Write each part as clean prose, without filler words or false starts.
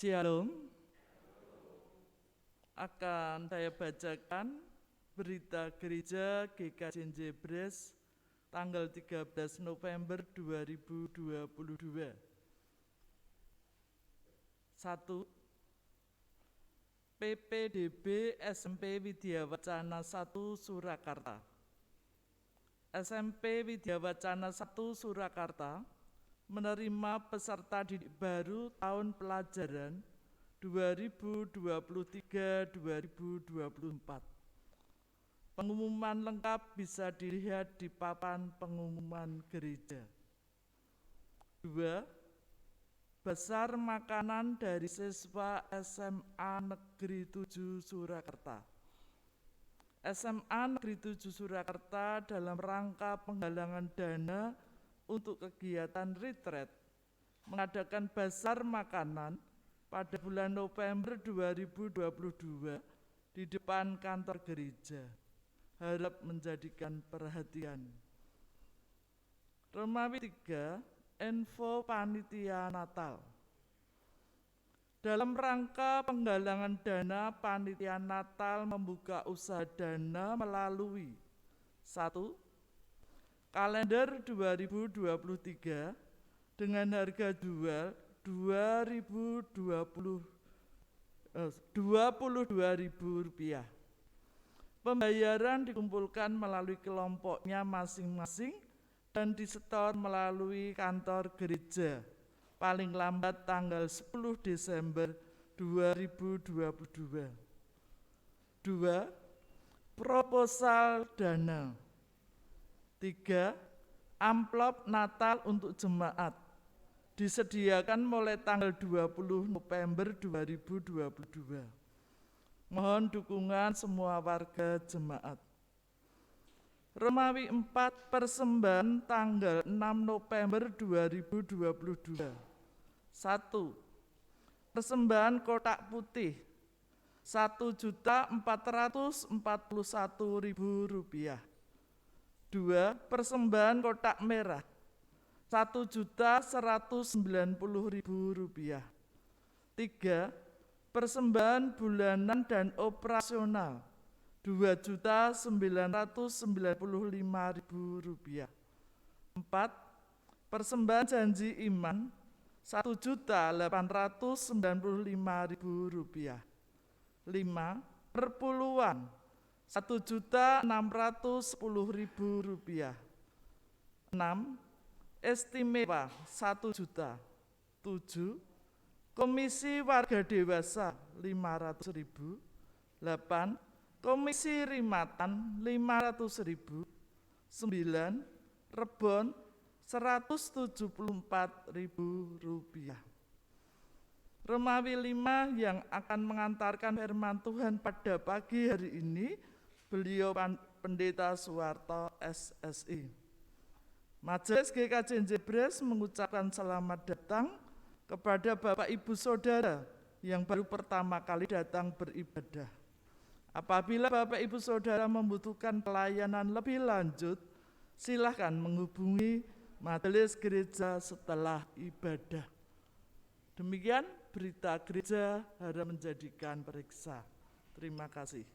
Shalom, akan saya bacakan berita gereja GKJ Bres tanggal 13 November 2022. 1. PPDB SMP Widya Wacana 1 Surakarta. SMP Widya Wacana 1 Surakarta menerima peserta didik baru tahun pelajaran 2023-2024. Pengumuman lengkap bisa dilihat di papan pengumuman gereja. 2. Basar makanan dari siswa SMA Negeri 7 Surakarta. SMA Negeri 7 Surakarta dalam rangka penggalangan dana untuk kegiatan retreat mengadakan basar makanan pada bulan November 2022 di depan kantor gereja. Harap menjadikan perhatian. Romawi 3, info panitia Natal. Dalam rangka penggalangan dana, panitia Natal membuka usaha dana melalui 1. Kalender 2023 dengan harga jual Rp22.000. Pembayaran dikumpulkan melalui kelompoknya masing-masing dan disetor melalui kantor gereja paling lambat tanggal 10 Desember 2022. 2. Proposal dana. 3. Amplop Natal untuk jemaat disediakan mulai tanggal 20 November 2022. Mohon dukungan semua warga jemaat. Romawi 4, persembahan tanggal 6 November 2022. 1. Persembahan kotak putih Rp1.441.000. 2. Persembahan kotak merah Rp1.190.000. 3. Persembahan bulanan dan operasional Rp2.995.000. 4. Persembahan janji iman Rp1.895.000. 5. Perpuluhan Rp1.610.000. 6. Istimewa Rp1.000.000. 7. Komisi warga dewasa Rp500.000. 8. Komisi rimatan Rp500.000. 9. Rebon Rp174.000. Romawi 5 yang akan mengantarkan firman Tuhan pada pagi hari ini, beliau Pendeta Suwarto SSI. Majelis GKJ Bres mengucapkan selamat datang kepada Bapak Ibu Saudara yang baru pertama kali datang beribadah. Apabila Bapak Ibu Saudara membutuhkan pelayanan lebih lanjut, silakan menghubungi majelis gereja setelah ibadah. Demikian berita gereja, harap menjadikan periksa. Terima kasih.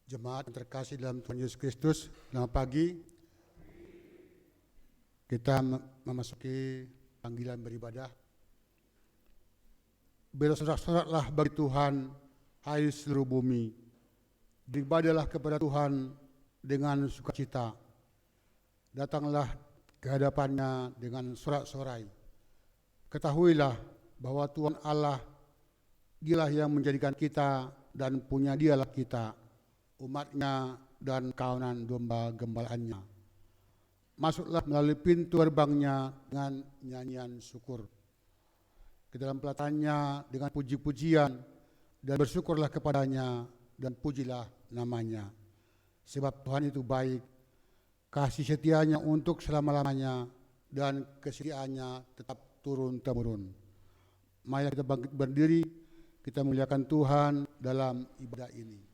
Jemaat yang terkasih dalam Tuhan Yesus Kristus, selamat pagi. Kita memasuki panggilan beribadah. Bersorak-soraklah bagi Tuhan, hai seluruh bumi. Beribadahlah kepada Tuhan dengan sukacita. Datanglah ke hadapannya dengan sorak-sorai. Ketahuilah bahwa Tuhan Allah, Dialah yang menjadikan kita dan punya Dialah kita, umatnya dan kawanan domba gembalaannya. Masuklah melalui pintu gerbangnya dengan nyanyian syukur. Ke dalam pelatannya dengan puji-pujian dan bersyukurlah kepadanya dan pujilah namanya. Sebab Tuhan itu baik, kasih setianya untuk selama-lamanya dan kesetiaannya tetap turun-temurun. Marilah kita bangkit berdiri, kita muliakan Tuhan dalam ibadah ini.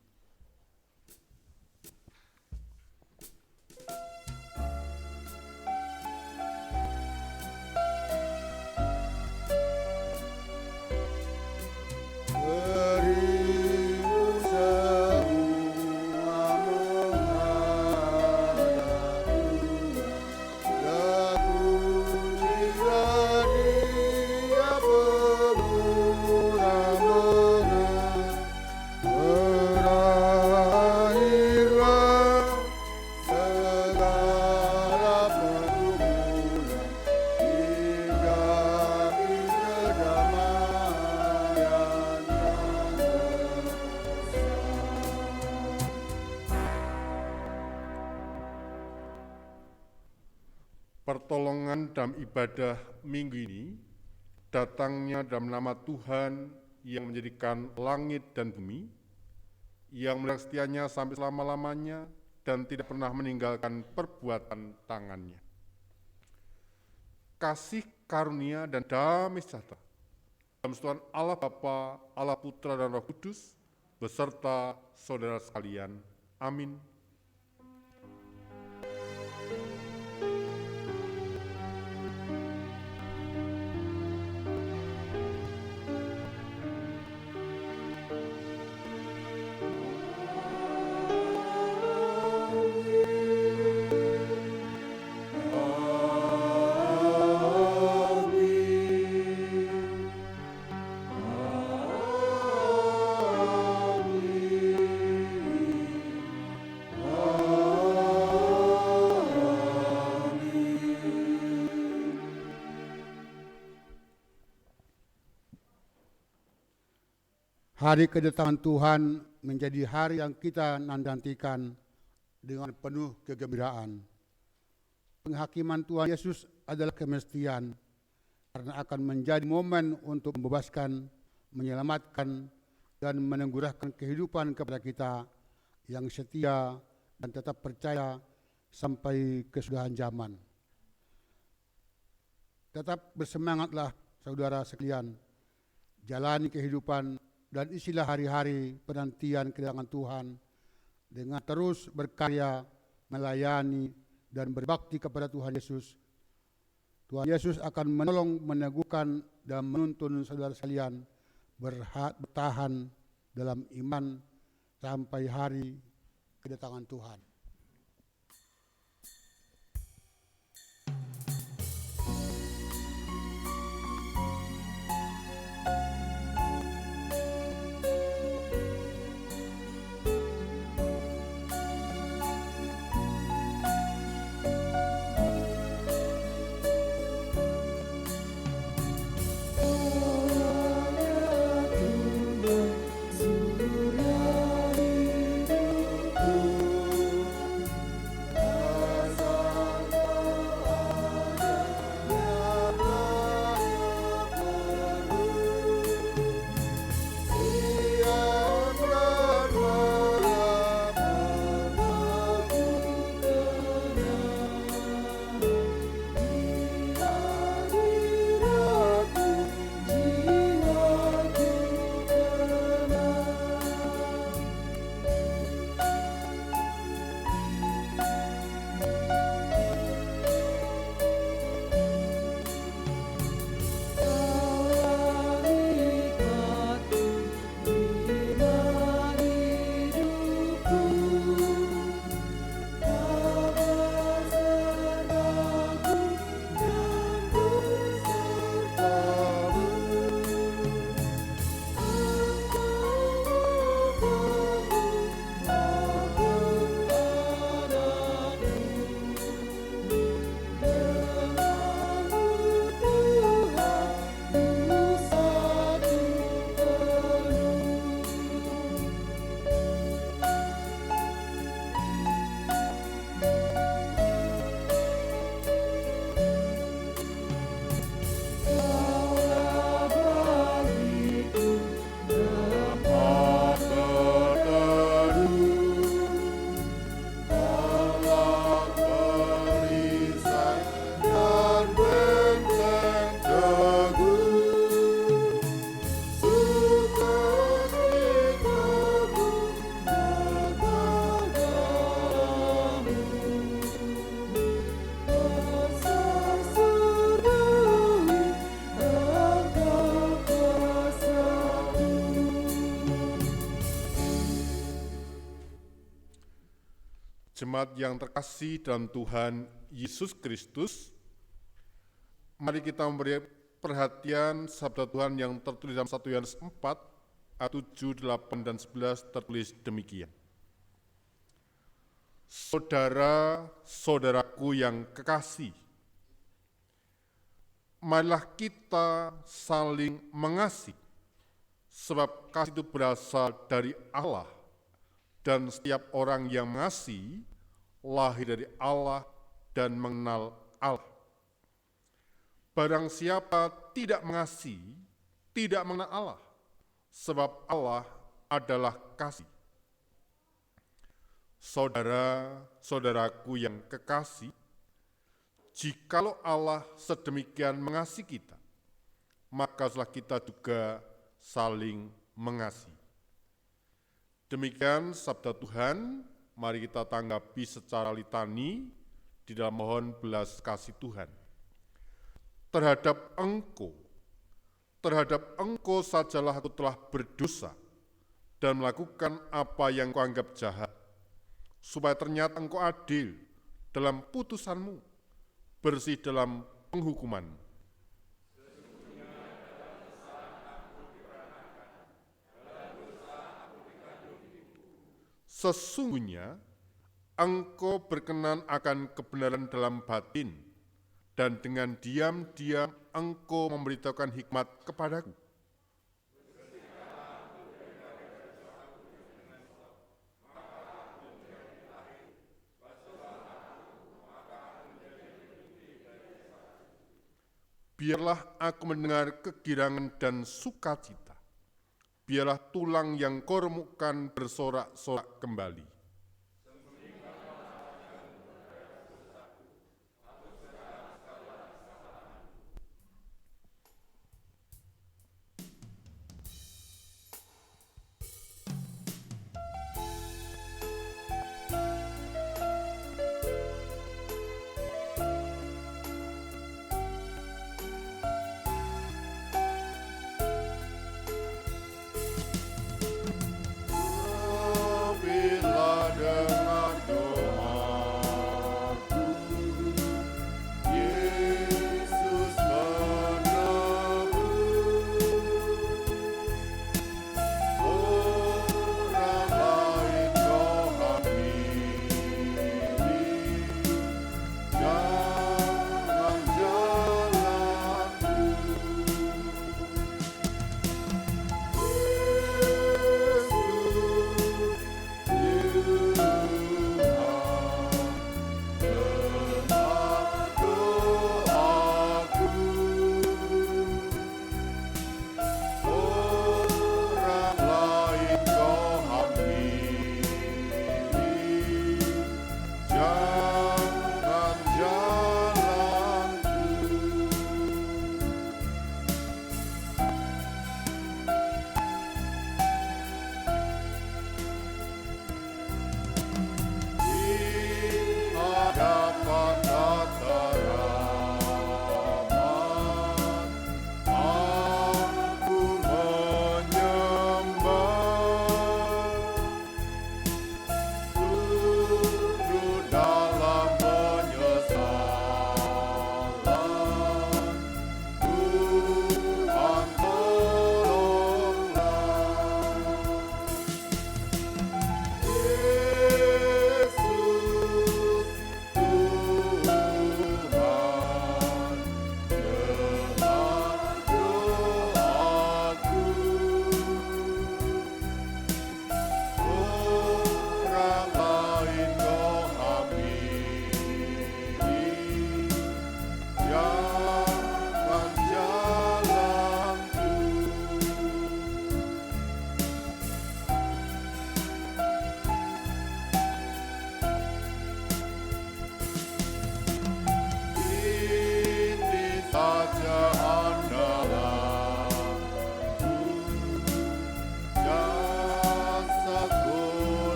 Pertolongan dalam ibadah minggu ini datangnya dalam nama Tuhan yang menjadikan langit dan bumi, yang melihara setianya sampai selama-lamanya dan tidak pernah meninggalkan perbuatan tangannya. Kasih karunia dan damai sejahtera dalam Tuhan Allah Bapa, Allah Putra dan Roh Kudus beserta saudara sekalian. Amin. Hari kedatangan Tuhan menjadi hari yang kita nantikan dengan penuh kegembiraan. Penghakiman Tuhan Yesus adalah kemestian, karena akan menjadi momen untuk membebaskan, menyelamatkan, dan menanggurahkan kehidupan kepada kita yang setia dan tetap percaya sampai kesudahan zaman. Tetap bersemangatlah saudara sekalian, jalani kehidupan dan isilah hari-hari penantian kedatangan Tuhan dengan terus berkarya, melayani, dan berbakti kepada Tuhan Yesus. Tuhan Yesus akan menolong, meneguhkan, dan menuntun saudara sekalian bertahan dalam iman sampai hari kedatangan Tuhan. Jemaat yang terkasih dalam Tuhan Yesus Kristus, mari kita memberi perhatian sabda Tuhan yang tertulis dalam 1 Yohanes 4, ayat 7, 8, dan 11 tertulis demikian. Saudara-saudaraku yang kekasih, marilah kita saling mengasihi, sebab kasih itu berasal dari Allah, dan setiap orang yang mengasihi lahir dari Allah dan mengenal Allah. Barang siapa tidak mengasihi, tidak mengenal Allah, sebab Allah adalah kasih. Saudara-saudaraku yang kekasih, jikalau Allah sedemikian mengasihi kita, maka haruslah kita juga saling mengasihi. Demikian sabda Tuhan, mari kita tanggapi secara litani di dalam mohon belas kasih Tuhan. Terhadap engkau sajalah aku telah berdosa dan melakukan apa yang kau anggap jahat, supaya ternyata engkau adil dalam putusanmu, bersih dalam penghukumanmu. Sesungguhnya engkau berkenan akan kebenaran dalam batin, dan dengan diam-diam engkau memberitahukan hikmat kepadaku. Biarlah aku mendengar kegirangan dan sukacita. Biarlah tulang yang kau remukkan bersorak-sorak kembali. Bila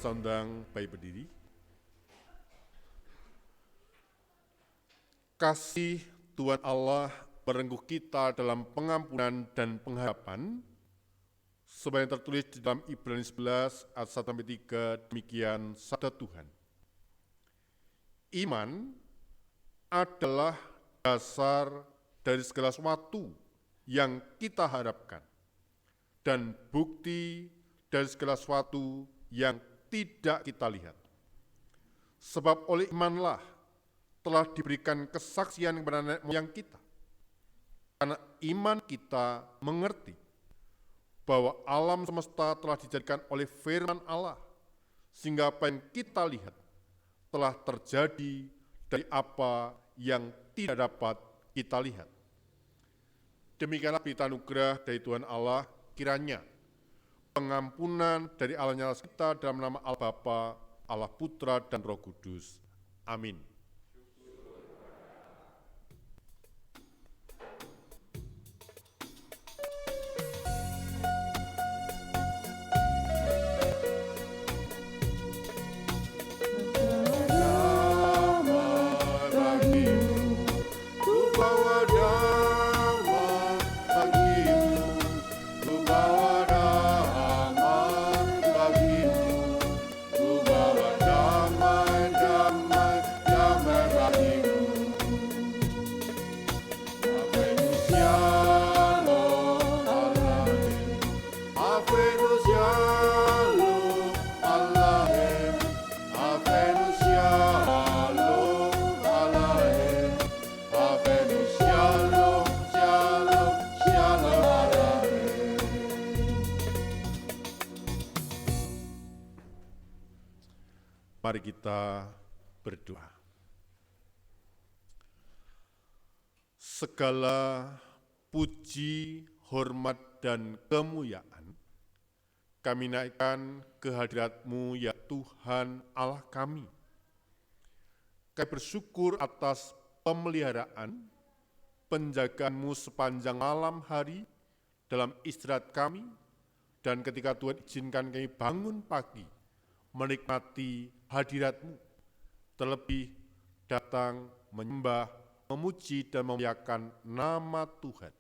saya undang bayi berdiri. Kasih Tuhan Allah merengkuh kita dalam pengampunan dan pengharapan, sebagaimana tertulis di dalam Ibrani 11 ayat 1-3, demikian sabda Tuhan. Iman adalah dasar dari segala sesuatu yang kita harapkan, dan bukti dari segala sesuatu yang tidak kita lihat. Sebab oleh imanlah telah diberikan kesaksian kepada nenek moyang kita. Karena iman kita mengerti bahwa alam semesta telah dijadikan oleh firman Allah, sehingga apa yang kita lihat telah terjadi dari apa yang tidak dapat kita lihat. Demikianlah berita anugerah dari Tuhan Allah, kiranya pengampunan dari Allah nyala kita dalam nama Allah Bapa, Allah Putra, dan Roh Kudus. Amin. Mari kita berdoa. Segala puji, hormat, dan kemuliaan kami naikkan kehadirat-Mu, ya Tuhan Allah kami. Kami bersyukur atas pemeliharaan, penjagaan-Mu sepanjang malam hari dalam istirahat kami, dan ketika Tuhan izinkan kami bangun pagi, menikmati hadirat-Mu, terlebih datang menyembah, memuji, dan memuliakan nama Tuhan.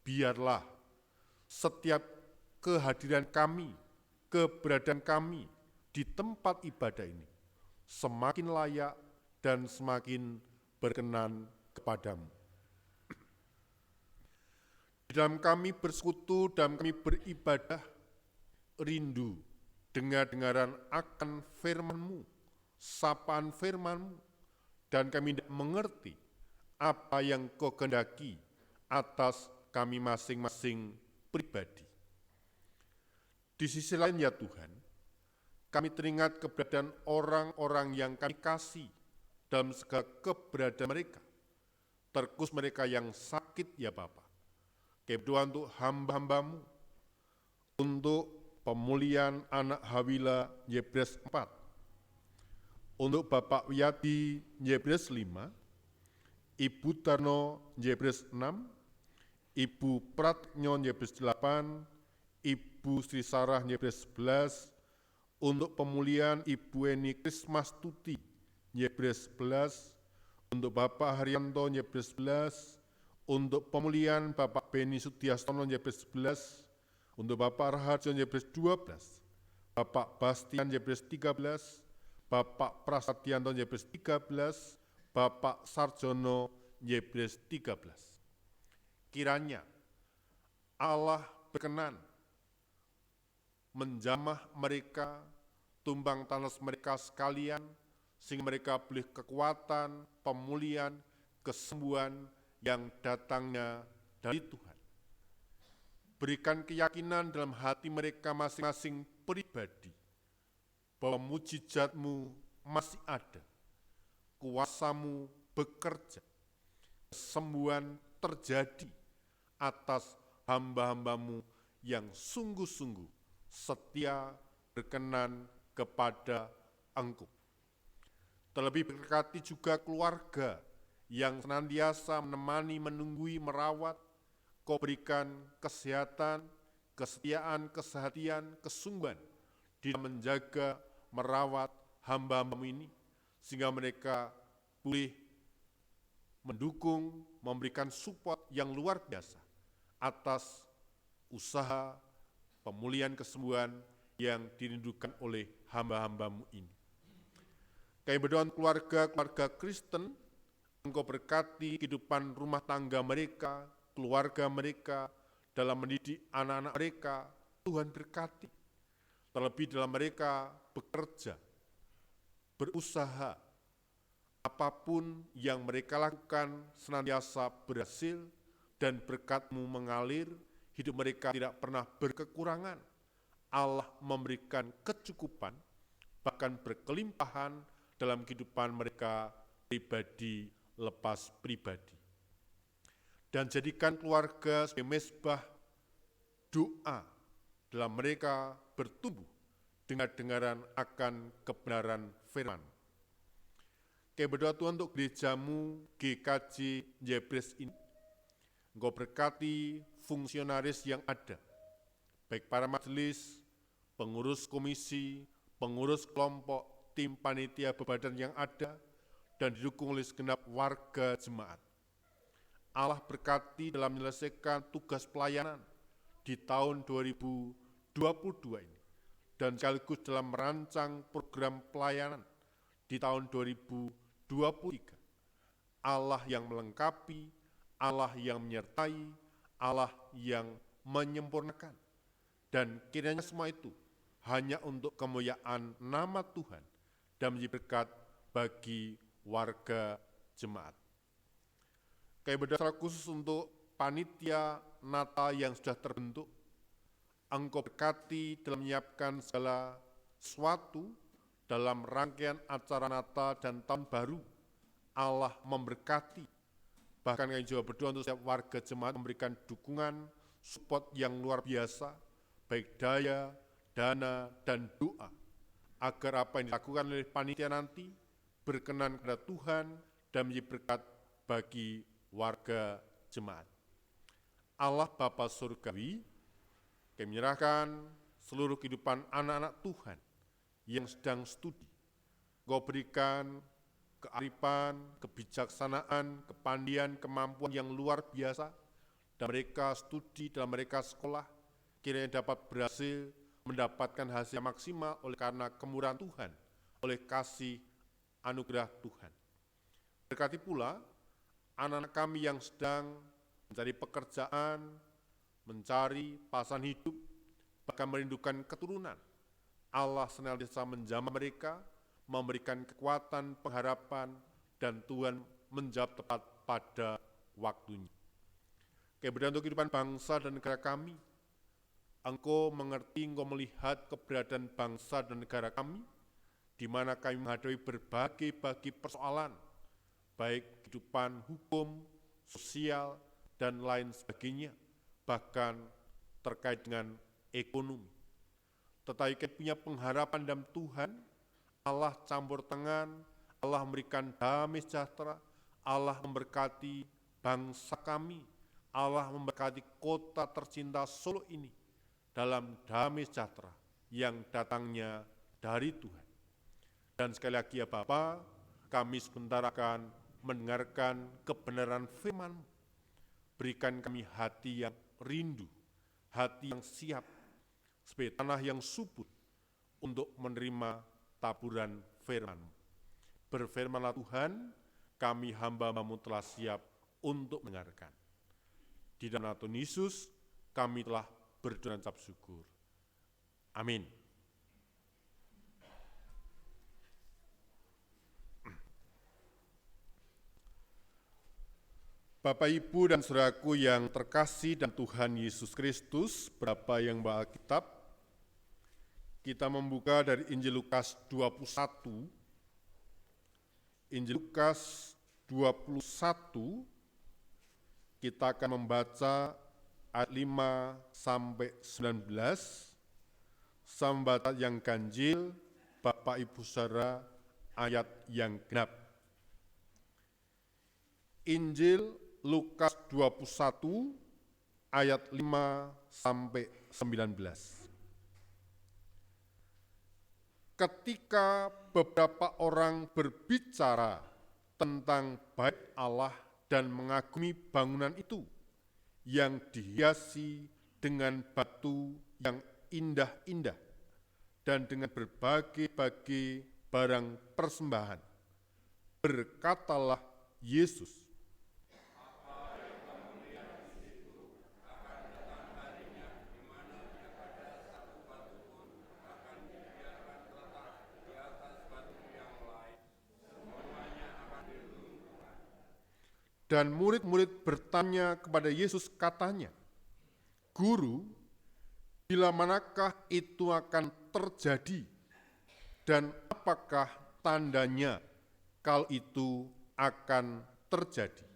Biarlah setiap kehadiran kami, keberadaan kami di tempat ibadah ini semakin layak dan semakin berkenan kepadamu. Di dalam kami bersekutu, dalam kami beribadah, rindu dengar-dengaran akan firman-Mu, sapaan firman-Mu, dan kami tidak mengerti apa yang Kau kehendaki atas kami masing-masing pribadi. Di sisi lain ya Tuhan, kami teringat keberadaan orang-orang yang kami kasih dalam segala keberadaan mereka, terkhusus mereka yang sakit ya Bapa. Kami berdoa untuk hamba-hamba-Mu, untuk pemulihan anak Hawila Yebres 4, untuk Bapak Wiyadi Yebres 5, Ibu Tarno Yebres 6, Ibu Pratnyo Yebres 8, Ibu Sri Sarah Yebres 11, untuk pemulihan Ibu Eni Krismastuti Yebres 11, untuk Bapak Haryanto Yebres 11, untuk pemulihan Bapak Beni Sudiastono Yebres 11, untuk Bapak Raharjo Yebres 12, Bapak Bastian Yebres 13, Bapak Prasetyanto Yebres 13, Bapak Sarjono Yebres 13. Kiranya Allah berkenan menjamah mereka, tumbang tanah mereka sekalian, sehingga mereka boleh kekuatan, pemulihan, kesembuhan yang datangnya dari Tuhan. Berikan keyakinan dalam hati mereka masing-masing pribadi bahwa mujizat-Mu masih ada, kuasa-Mu bekerja, kesembuhan terjadi atas hamba-hamba-Mu yang sungguh-sungguh setia berkenan kepada Engkau. Terlebih berkati juga keluarga yang senantiasa menemani, menunggui, merawat. Kau berikan kesehatan, kesetiaan, kesehatian, kesungguhan di dalam menjaga, merawat hamba-hamba-Mu ini, sehingga mereka boleh mendukung, memberikan support yang luar biasa atas usaha pemulihan kesembuhan yang dirindukan oleh hamba-hamba-Mu ini. Kami berdoa untuk keluarga Kristen, Engkau berkati kehidupan rumah tangga mereka, keluarga mereka, dalam mendidik anak-anak mereka. Tuhan berkati, terlebih dalam mereka bekerja, berusaha, apapun yang mereka lakukan senantiasa berhasil, dan berkat-Mu mengalir, hidup mereka tidak pernah berkekurangan. Allah memberikan kecukupan, bahkan berkelimpahan dalam kehidupan mereka pribadi lepas pribadi. Dan jadikan keluarga sebagai mezbah doa dalam mereka bertumbuh dengar-dengaran akan kebenaran firman. Kami berdoa Tuhan untuk gereja-Mu GKJ Jebres ini. Engkau berkati fungsionaris yang ada, baik para majelis, pengurus komisi, pengurus kelompok, tim panitia badan yang ada, dan didukung oleh segenap warga jemaat. Allah berkati dalam menyelesaikan tugas pelayanan di tahun 2022 ini, dan sekaligus dalam merancang program pelayanan di tahun 2023. Allah yang melengkapi, Allah yang menyertai, Allah yang menyempurnakan. Dan kiranya semua itu hanya untuk kemuliaan nama Tuhan dan menjadi berkat bagi warga jemaat. Kami berdoa secara khusus untuk panitia Natal yang sudah terbentuk. Engkau berkati dalam menyiapkan segala sesuatu dalam rangkaian acara Natal dan Tahun Baru. Allah memberkati. Bahkan kami juga berdoa untuk setiap warga jemaat memberikan dukungan, support yang luar biasa, baik daya, dana, dan doa, agar apa yang dilakukan oleh panitia nanti berkenan kepada Tuhan dan menjadi berkat bagi warga jemaat. Allah Bapa Surgawi, kami menyerahkan seluruh kehidupan anak-anak Tuhan yang sedang studi. Engkau berikan kearifan, kebijaksanaan, kepandian, kemampuan yang luar biasa, dan mereka studi, dalam mereka sekolah, kiranya dapat berhasil mendapatkan hasil yang maksimal oleh karena kemurahan Tuhan, oleh kasih anugerah Tuhan. Berkati pula anak-anak kami yang sedang mencari pekerjaan, mencari pasangan hidup, bahkan merindukan keturunan. Allah senantiasa menjamah mereka, memberikan kekuatan, pengharapan, dan Tuhan menjawab tepat pada waktunya. Kami berdoa untuk kehidupan bangsa dan negara kami. Engkau mengerti, Engkau melihat keberadaan bangsa dan negara kami, di mana kami menghadapi berbagai persoalan, baik kehidupan hukum, sosial, dan lain sebagainya, bahkan terkait dengan ekonomi. Tetapi kami punya pengharapan dalam Tuhan. Allah campur tangan, Allah memberikan damai sejahtera, Allah memberkati bangsa kami, Allah memberkati kota tercinta Solo ini dalam damai sejahtera yang datangnya dari Tuhan. Dan sekali lagi ya Bapa, kami sebentar akan mendengarkan kebenaran firman-Mu. Berikan kami hati yang rindu, hati yang siap, sebagai tanah yang subur untuk menerima taburan firman-Mu. Berfirmanlah Tuhan, kami hamba-Mu telah siap untuk mendengarkan. Di dalam nama Tuhan Yesus, kami telah berdoa dan ucap syukur. Amin. Bapak, Ibu, dan saudaraku yang terkasih dan Tuhan Yesus Kristus, berapa yang bawa Alkitab, kita membuka dari Injil Lukas 21. Injil Lukas 21, kita akan membaca ayat 5 sampai 19, sambatat yang ganjil, Bapak Ibu Saudara, ayat yang genap. Injil Lukas 21 ayat 5 sampai 19. ketika beberapa orang berbicara tentang bait Allah dan mengagumi bangunan itu yang dihiasi dengan batu yang indah-indah dan dengan berbagai-bagai barang persembahan. Berkatalah Yesus, dan murid-murid bertanya kepada Yesus, katanya, "Guru, bila manakah itu akan terjadi dan apakah tandanya kalau itu akan terjadi?"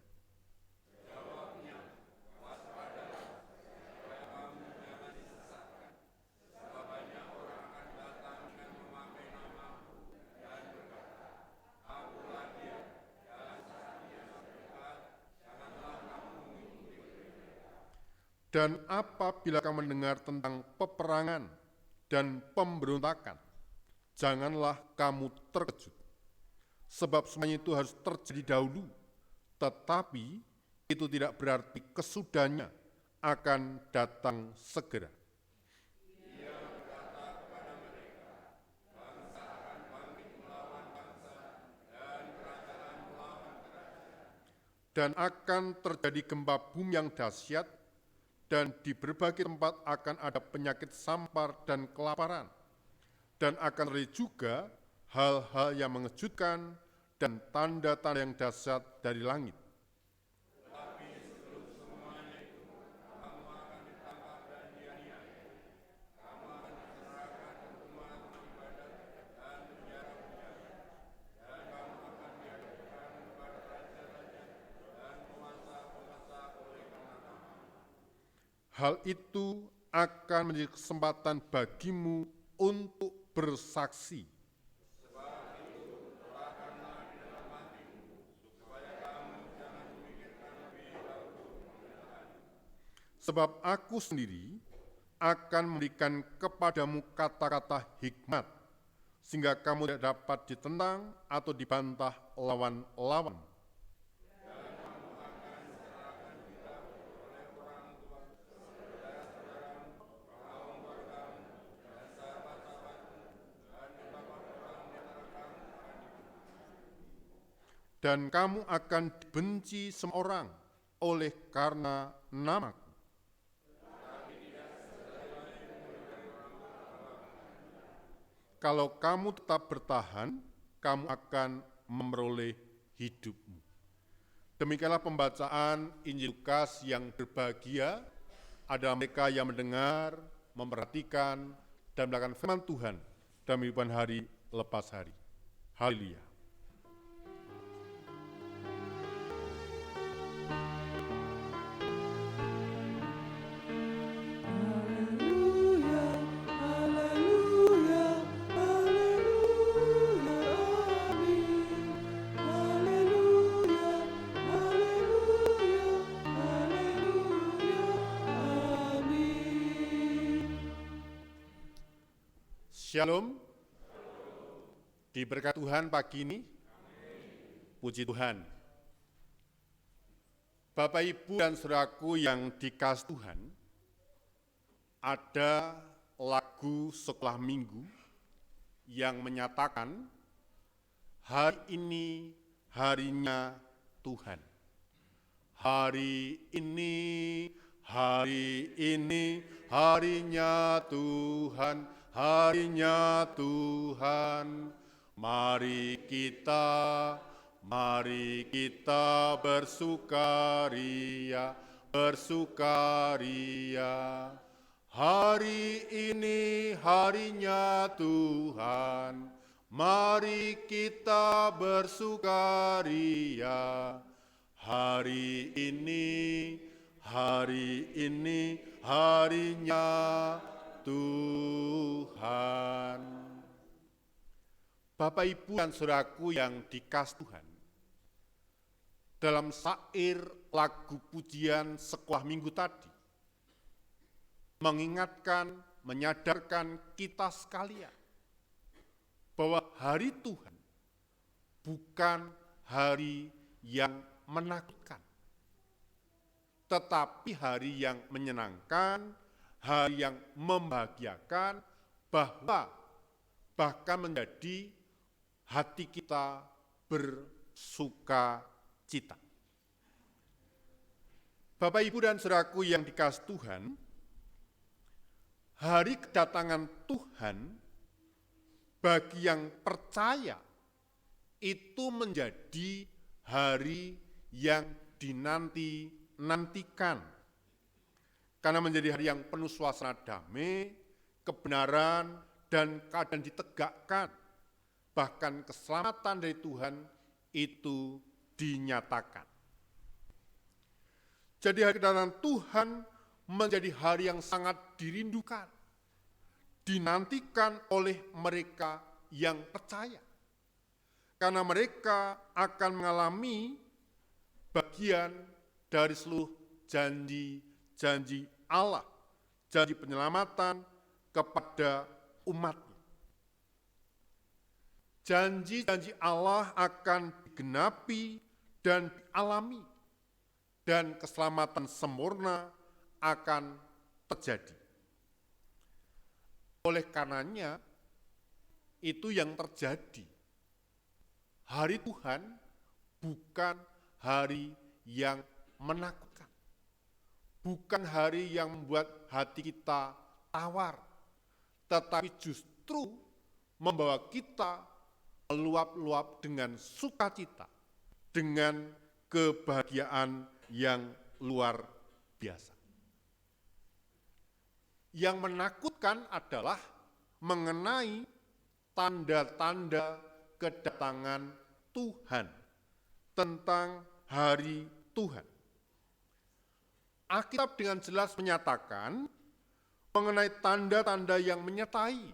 Dan apabila kamu mendengar tentang peperangan dan pemberontakan, janganlah kamu terkejut, sebab semuanya itu harus terjadi dahulu, tetapi itu tidak berarti kesudahnya akan datang segera. Dan akan terjadi gempa bumi yang dahsyat, dan di berbagai tempat akan ada penyakit sampar dan kelaparan, dan akan terjadi juga hal-hal yang mengejutkan dan tanda-tanda yang dahsyat dari langit. Hal itu akan menjadi kesempatan bagimu untuk bersaksi. Sebab aku sendiri akan memberikan kepadamu kata-kata hikmat, sehingga kamu tidak dapat ditentang atau dibantah lawan-lawan. Dan kamu akan dibenci semua orang oleh karena namaku. Kalau kamu tetap bertahan, kamu akan memperoleh hidupmu. Demikianlah pembacaan Injil Lukas yang berbahagia. Ada mereka yang mendengar, memperhatikan, dan melakukan firman Tuhan dalam kehidupan hari lepas hari. Haleluya. Shalom. Diberkati Tuhan pagi ini. Puji Tuhan. Bapak, Ibu, dan saudaraku yang dikasihi Tuhan, ada lagu sekolah minggu yang menyatakan hari ini harinya Tuhan. Hari ini harinya Tuhan, harinya Tuhan. Mari kita bersukaria. Hari ini harinya Tuhan, mari kita bersukaria. Hari ini harinya Tuhan. Bapak, Ibu, dan saudaraku yang dikasihi Tuhan, dalam syair lagu pujian sekolah minggu tadi, mengingatkan, menyadarkan kita sekalian hari Tuhan bukan hari yang menakutkan, tetapi hari yang menyenangkan, hari yang membahagiakan, bahkan menjadi hati kita bersuka cita. Bapak, Ibu, dan saudaraku yang dikasihi Tuhan, hari kedatangan Tuhan bagi yang percaya itu menjadi hari yang dinanti-nantikan. Karena menjadi hari yang penuh suasana damai, kebenaran, dan keadaan ditegakkan. Bahkan keselamatan dari Tuhan itu dinyatakan. Jadi hari kedatangan Tuhan menjadi hari yang sangat dirindukan, dinantikan oleh mereka yang percaya. Karena mereka akan mengalami bagian dari seluruh janji-janji Allah, janji penyelamatan kepada umatnya. Janji-janji Allah akan digenapi dan dialami, dan keselamatan sempurna akan terjadi. Oleh karenanya, itu yang terjadi. Hari Tuhan bukan hari yang menakutkan, bukan hari yang membuat hati kita tawar, tetapi justru membawa kita meluap-luap dengan sukacita, dengan kebahagiaan yang luar biasa. Yang menakutkan adalah mengenai tanda-tanda kedatangan Tuhan, tentang hari Tuhan. Alkitab dengan jelas menyatakan mengenai tanda-tanda yang menyertai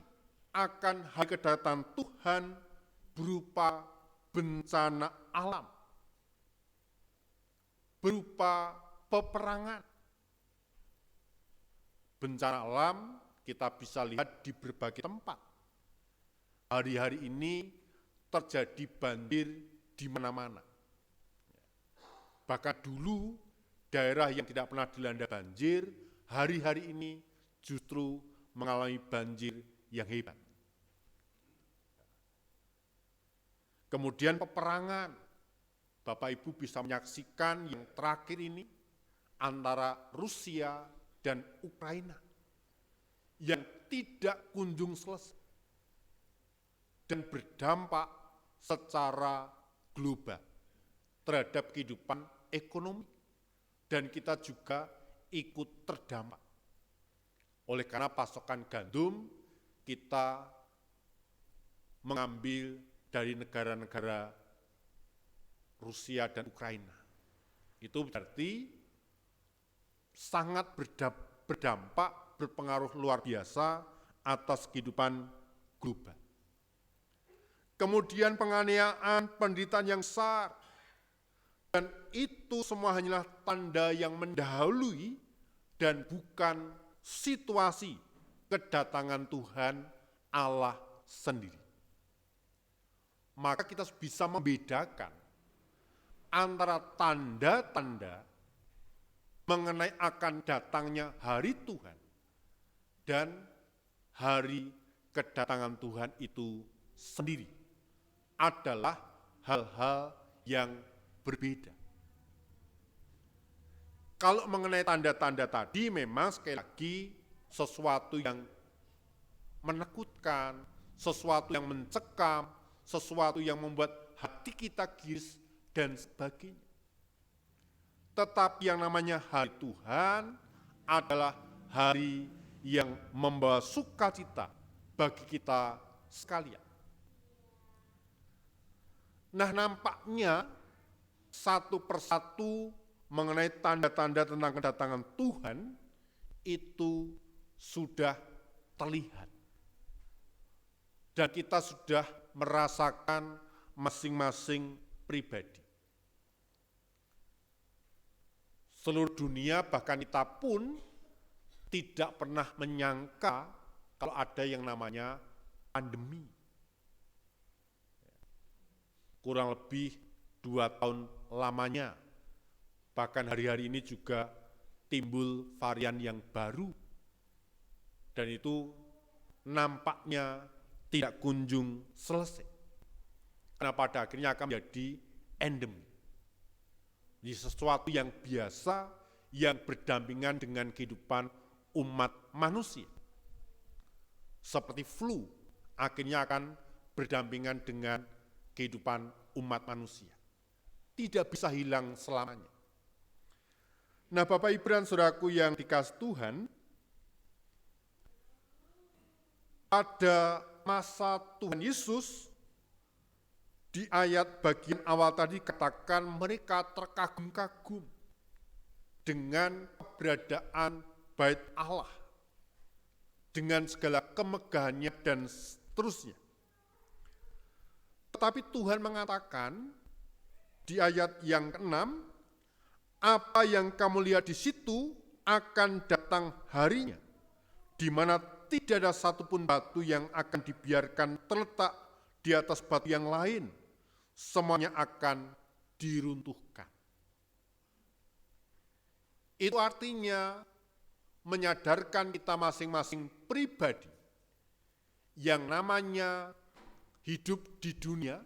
akan hari kedatangan Tuhan berupa bencana alam, berupa peperangan. Bencana alam kita bisa lihat di berbagai tempat. Hari-hari ini terjadi banjir di mana-mana. Bahkan dulu daerah yang tidak pernah dilanda banjir, hari-hari ini justru mengalami banjir yang hebat. Kemudian peperangan, Bapak Ibu bisa menyaksikan yang terakhir ini antara Rusia dan Ukraina yang tidak kunjung selesai dan berdampak secara global terhadap kehidupan ekonomi, dan kita juga ikut terdampak. Oleh karena pasokan gandum kita mengambil dari negara-negara Rusia dan Ukraina. Itu berarti sangat berdampak, berpengaruh luar biasa atas kehidupan global. Kemudian penganiayaan, penderitaan yang besar, dan itu semua hanyalah tanda yang mendahului dan bukan situasi kedatangan Tuhan Allah sendiri. Maka kita bisa membedakan antara tanda-tanda mengenai akan datangnya hari Tuhan dan hari kedatangan Tuhan itu sendiri adalah hal-hal yang berbeda. Kalau mengenai tanda-tanda tadi memang sekali lagi sesuatu yang menakutkan, sesuatu yang mencekam, sesuatu yang membuat hati kita giris dan sebagainya. Tetapi yang namanya hari Tuhan adalah hari yang membawa sukacita bagi kita sekalian. Nah, nampaknya satu persatu mengenai tanda-tanda tentang kedatangan Tuhan itu sudah terlihat. Dan kita sudah merasakan masing-masing pribadi. Seluruh dunia, bahkan kita pun tidak pernah menyangka kalau ada yang namanya pandemi. kurang lebih 2 tahun lamanya. Bahkan hari-hari ini juga timbul varian yang baru. Dan itu nampaknya tidak kunjung selesai. Karena pada akhirnya akan menjadi endemi. Jadi sesuatu yang biasa, yang berdampingan dengan kehidupan umat manusia. Seperti flu, akhirnya akan berdampingan dengan kehidupan umat manusia. Tidak bisa hilang selamanya. Nah, Bapak Ibu dan Saudaraku yang dikasihi Tuhan, pada masa Tuhan Yesus, di ayat bagian awal tadi katakan mereka terkagum-kagum dengan keberadaan Bait Allah, dengan segala kemegahannya dan seterusnya. Tetapi Tuhan mengatakan di ayat yang ke-6, apa yang kamu lihat di situ akan datang harinya, di mana tidak ada satupun batu yang akan dibiarkan terletak di atas batu yang lain, semuanya akan diruntuhkan. Itu artinya menyadarkan kita masing-masing pribadi yang namanya hidup di dunia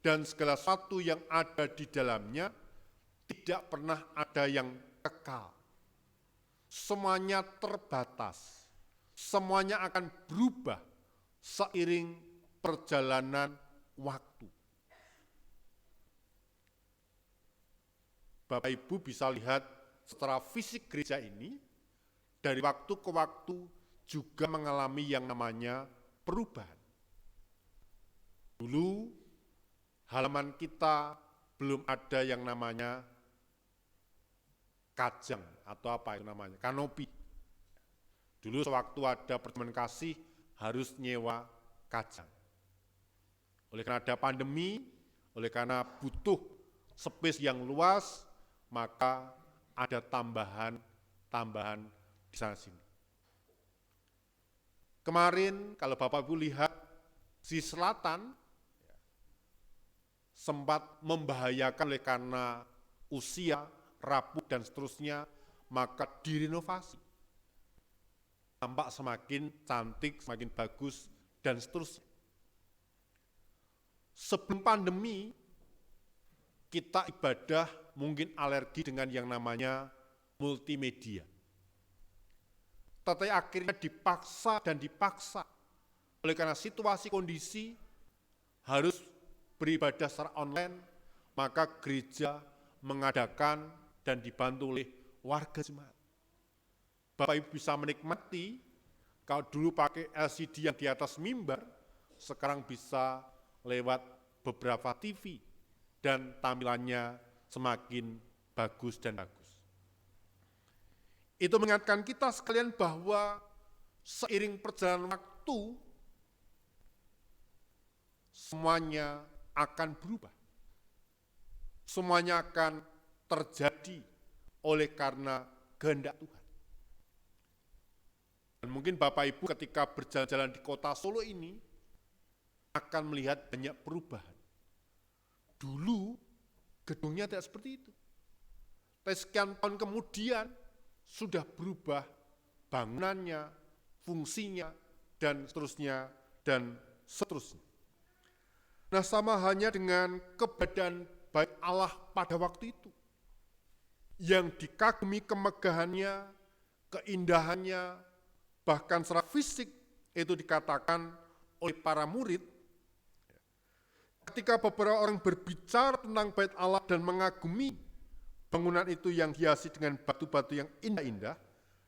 dan segala sesuatu yang ada di dalamnya tidak pernah ada yang kekal. Semuanya terbatas, semuanya akan berubah seiring perjalanan waktu. Bapak Ibu bisa lihat secara fisik gereja ini, dari waktu ke waktu juga mengalami yang namanya perubahan. Dulu halaman kita belum ada yang namanya kajang atau apa itu namanya, kanopi. Dulu sewaktu ada pertemuan kasih harus nyewa kajang. Oleh karena ada pandemi, oleh karena butuh space yang luas, maka ada tambahan di sana sini. Kemarin kalau Bapak Ibu lihat di selatan sempat membahayakan oleh karena usia, rapuh dan seterusnya, maka direnovasi. Tampak semakin cantik, semakin bagus dan seterusnya. Sebelum pandemi, kita ibadah mungkin alergi dengan yang namanya multimedia. Tetapi akhirnya dipaksa oleh karena situasi kondisi harus beribadah secara online, maka gereja mengadakan dan dibantu oleh warga jemaat. Bapak Ibu bisa menikmati, kalau dulu pakai LCD yang di atas mimbar, sekarang bisa lewat beberapa TV dan tampilannya semakin bagus dan bagus. Itu mengingatkan kita sekalian bahwa seiring perjalanan waktu, semuanya akan berubah. Semuanya akan terjadi oleh karena kehendak Tuhan. Dan mungkin Bapak Ibu ketika berjalan-jalan di kota Solo ini akan melihat banyak perubahan. Dulu gedungnya tidak seperti itu. Tapi sekian tahun kemudian sudah berubah bangunannya, fungsinya, dan seterusnya, dan seterusnya. Nah, sama hanya dengan keberadaan Bait Allah pada waktu itu, yang dikagumi kemegahannya, keindahannya, bahkan secara fisik itu dikatakan oleh para murid, ketika beberapa orang berbicara tentang Bait Allah dan mengagumi bangunan itu yang hiasi dengan batu-batu yang indah-indah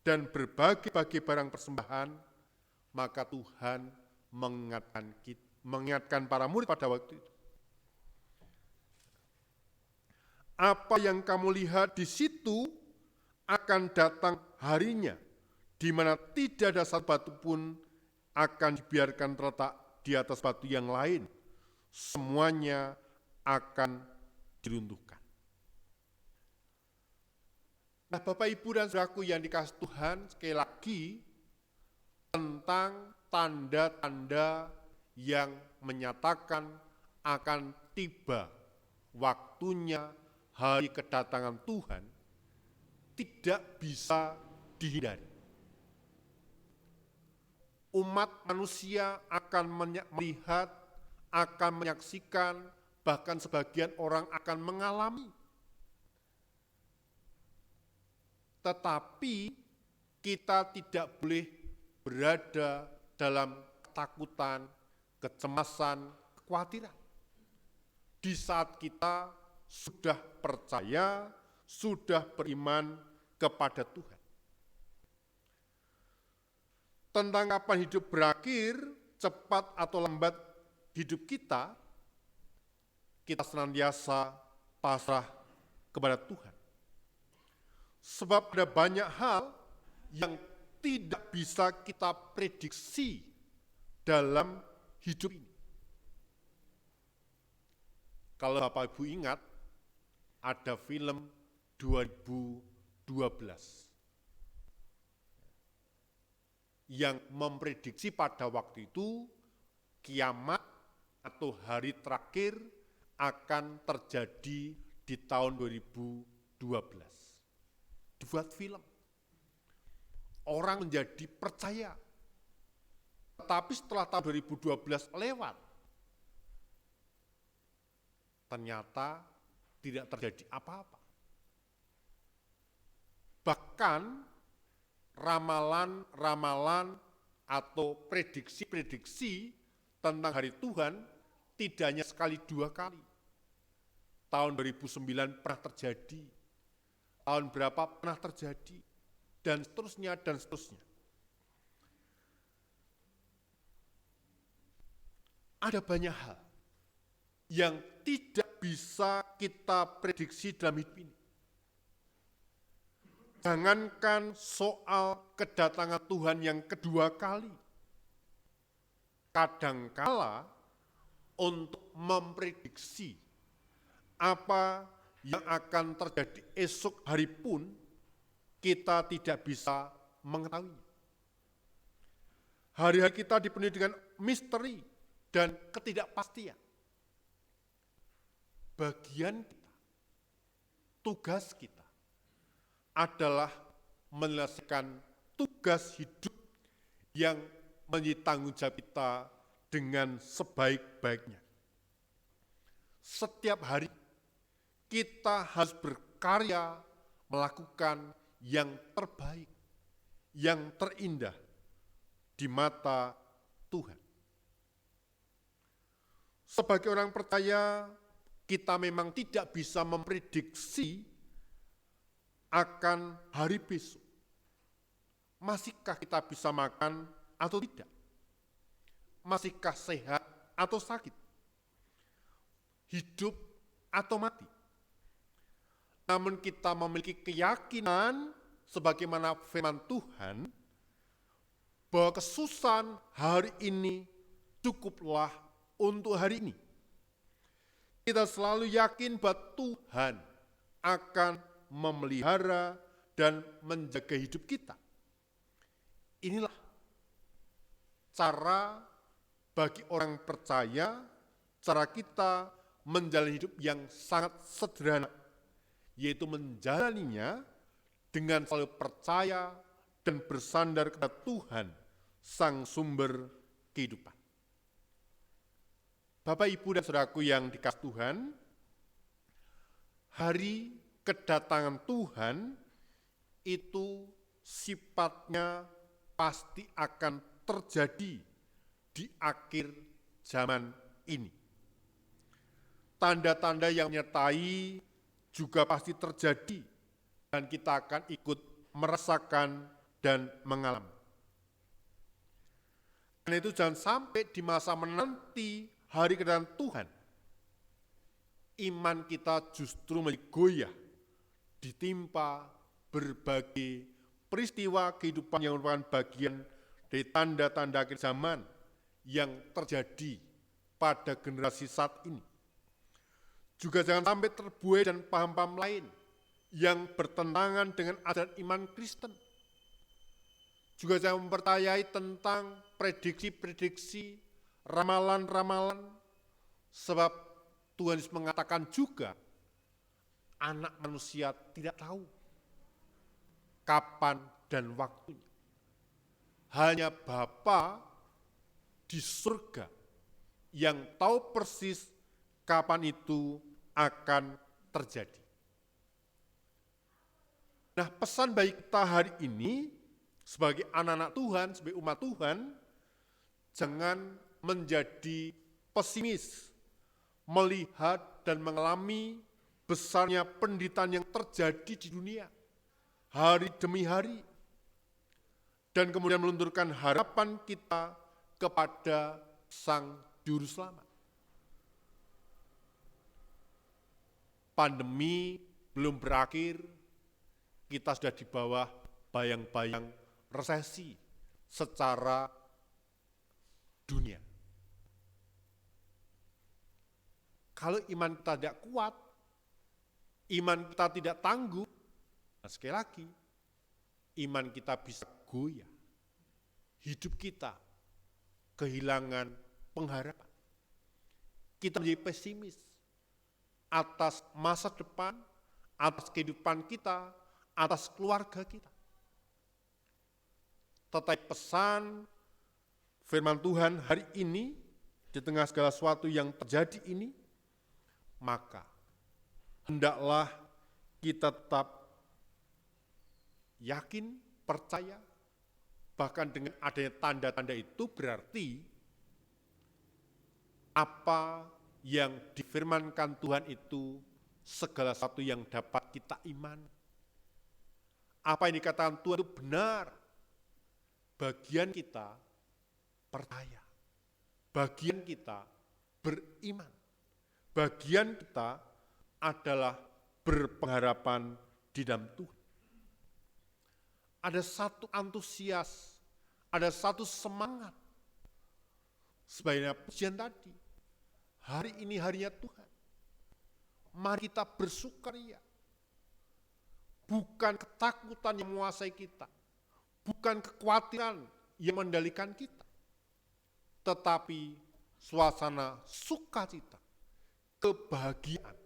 dan berbagai-bagai barang persembahan, maka Tuhan mengingatkan para murid pada waktu itu. Apa yang kamu lihat di situ akan datang harinya, di mana tidak ada satu batu pun akan dibiarkan terletak di atas batu yang lain. Semuanya akan diruntuhkan. Nah, Bapak, Ibu, dan saudaraku yang dikasihi Tuhan, sekali lagi tentang tanda-tanda yang menyatakan akan tiba waktunya hari kedatangan Tuhan tidak bisa dihindari. Umat manusia akan melihat, akan menyaksikan, bahkan sebagian orang akan mengalami. Tetapi kita tidak boleh berada dalam ketakutan, kecemasan, kekhawatiran. Di saat kita sudah percaya, sudah beriman kepada Tuhan. Tentang kapan hidup berakhir, cepat atau lambat hidup kita senantiasa pasrah kepada Tuhan. Sebab ada banyak hal yang tidak bisa kita prediksi dalam hidup ini. Kalau Bapak Ibu ingat, ada film 2012 yang memprediksi pada waktu itu kiamat atau hari terakhir akan terjadi di tahun 2012. Dibuat film. Orang menjadi percaya. Tetapi setelah tahun 2012 lewat, ternyata tidak terjadi apa-apa. Bahkan ramalan-ramalan atau prediksi-prediksi tentang hari Tuhan tidak hanya sekali dua kali. Tahun 2009 pernah terjadi, tahun berapa pernah terjadi, dan seterusnya, dan seterusnya. Ada banyak hal yang tidak bisa kita prediksi dalam hidup ini. Jangankan soal kedatangan Tuhan yang kedua kali. Kadangkala untuk memprediksi apa yang akan terjadi esok hari pun kita tidak bisa mengetahui. Hari-hari kita dipenuhi dengan misteri dan ketidakpastian. Bagian kita, tugas kita adalah menyelesaikan tugas hidup yang menjadi tanggung jawab kita dengan sebaik-baiknya. Setiap hari kita harus berkarya melakukan yang terbaik, yang terindah di mata Tuhan. Sebagai orang percaya, kita memang tidak bisa memprediksi akan hari besok. Masihkah kita bisa makan atau tidak? Masihkah sehat atau sakit? Hidup atau mati? Namun kita memiliki keyakinan sebagaimana firman Tuhan bahwa kesusahan hari ini cukuplah untuk hari ini. Kita selalu yakin bahwa Tuhan akan memelihara dan menjaga hidup kita. Inilah cara bagi orang percaya, cara kita menjalani hidup yang sangat sederhana, yaitu menjalaninya dengan selalu percaya dan bersandar kepada Tuhan, Sang Sumber kehidupan. Bapak, Ibu, dan Saudaraku yang dikasihi Tuhan, hari kedatangan Tuhan itu sifatnya pasti akan terjadi di akhir zaman ini. Tanda-tanda yang menyertai juga pasti terjadi dan kita akan ikut merasakan dan mengalami. Karena itu jangan sampai di masa menanti hari kedatangan Tuhan, iman kita justru menjadi goyah, ditimpa berbagai peristiwa kehidupan yang merupakan bagian dari tanda-tanda akhir zaman yang terjadi pada generasi saat ini. Juga jangan sampai terbuai dan paham-paham lain yang bertentangan dengan ajaran iman Kristen. Juga jangan mempercayai tentang prediksi-prediksi, ramalan-ramalan, sebab Tuhan Yesus mengatakan juga, anak manusia tidak tahu kapan dan waktunya. Hanya Bapa di surga yang tahu persis kapan itu akan terjadi. Nah, pesan bagi kita hari ini sebagai anak-anak Tuhan, sebagai umat Tuhan, jangan menjadi pesimis, melihat dan mengalami besarnya penderitaan yang terjadi di dunia, hari demi hari, dan kemudian melunturkan harapan kita kepada Sang Juru Selamat. Pandemi belum berakhir, kita sudah di bawah bayang-bayang resesi secara dunia. Kalau iman kita tidak kuat, iman kita tidak tangguh, nah sekali lagi, iman kita bisa goyah. Hidup kita kehilangan pengharapan. Kita menjadi pesimis atas masa depan, atas kehidupan kita, atas keluarga kita. Tetapi pesan firman Tuhan hari ini, di tengah segala sesuatu yang terjadi ini, maka hendaklah kita tetap yakin, percaya, bahkan dengan adanya tanda-tanda itu berarti apa yang difirmankan Tuhan itu segala sesuatu yang dapat kita imani. Apa yang dikatakan Tuhan itu benar. Bagian kita percaya. Bagian kita beriman. Bagian kita adalah berpengharapan di dalam Tuhan. Ada satu antusias, ada satu semangat. Sebaiknya pujian tadi, hari ini harinya Tuhan. Mari kita bersukaria. Bukan ketakutan yang menguasai kita, bukan kekhawatiran yang mengendalikan kita, tetapi suasana sukacita, kebahagiaan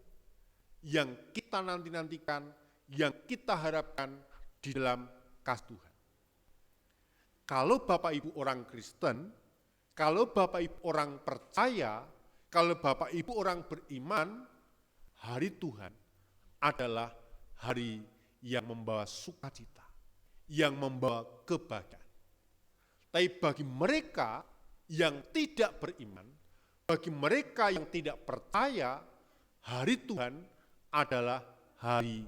yang kita nanti-nantikan, yang kita harapkan di dalam kasih Tuhan. Kalau Bapak Ibu orang Kristen, kalau Bapak Ibu orang percaya, kalau Bapak Ibu orang beriman, hari Tuhan adalah hari yang membawa sukacita, yang membawa kebahagiaan. Tapi bagi mereka yang tidak beriman, bagi mereka yang tidak percaya, hari Tuhan adalah hari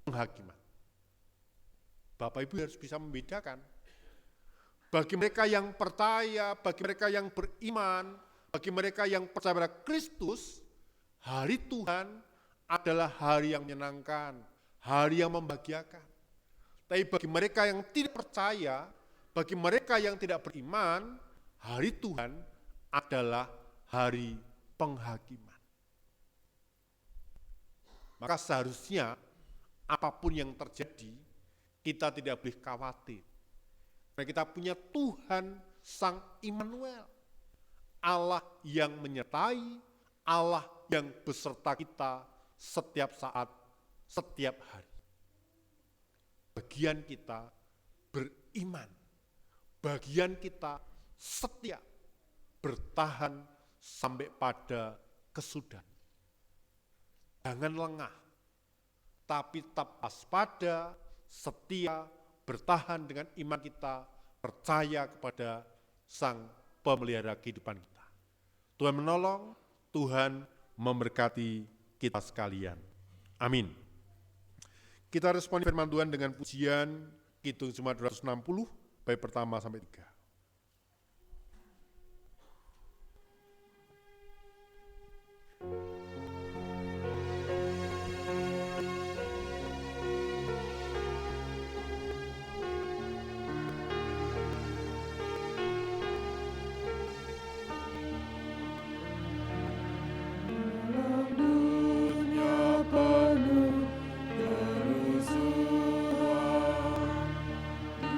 penghakiman. Bapak Ibu harus bisa membedakan. Bagi mereka yang percaya, bagi mereka yang beriman, bagi mereka yang percaya pada Kristus, hari Tuhan adalah hari yang menyenangkan, hari yang membahagiakan. Tapi bagi mereka yang tidak percaya, bagi mereka yang tidak beriman, hari Tuhan adalah hari penghakiman. Maka seharusnya apapun yang terjadi, kita tidak boleh khawatir. Karena kita punya Tuhan Sang Immanuel, Allah yang menyertai, Allah yang beserta kita setiap saat, setiap hari. Bagian kita beriman, bagian kita setia, bertahan sampai pada kesudahan. Jangan lengah, tapi tetap waspada, setia, bertahan dengan iman kita, percaya kepada Sang Pemelihara kehidupan kita. Tuhan menolong, Tuhan memberkati kita sekalian. Amin. Kita respon firman Tuhan dengan pujian Kidung Jemaat 260, bait pertama sampai 3.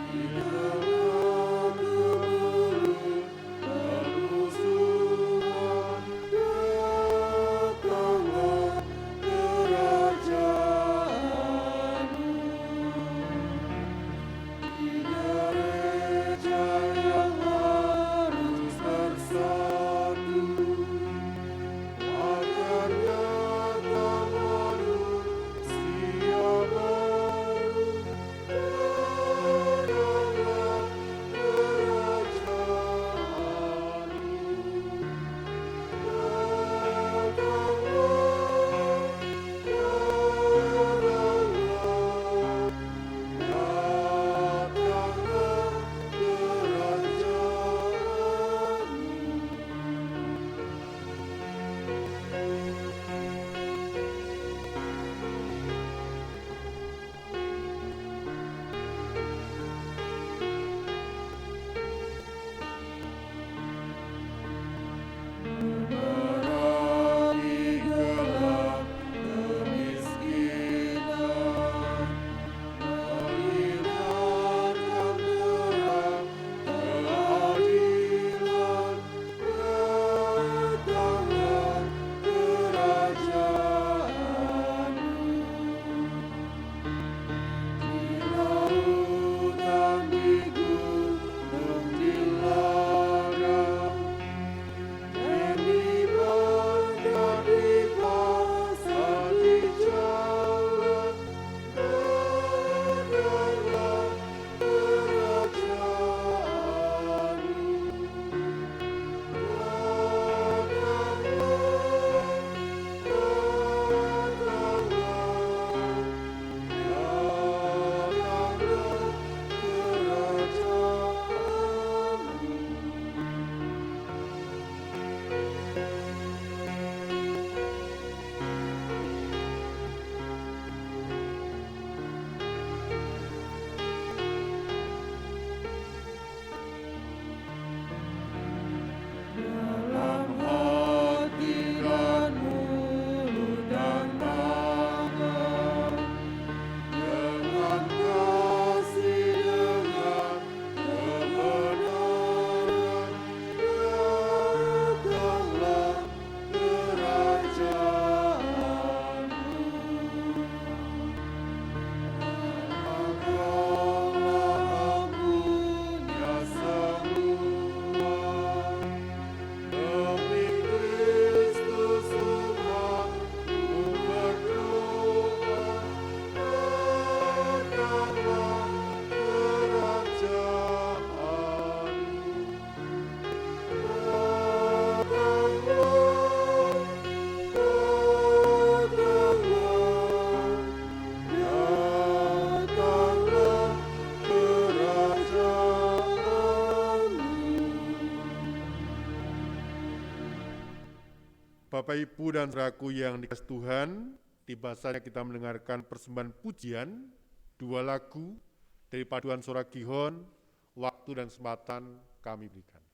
Di dalam Bapak, Ibu, dan saudaraku yang dikasihi Tuhan, tiba saatnya kita mendengarkan persembahan pujian, 2 lagu dari paduan suara Gihon, waktu dan kesempatan kami berikan.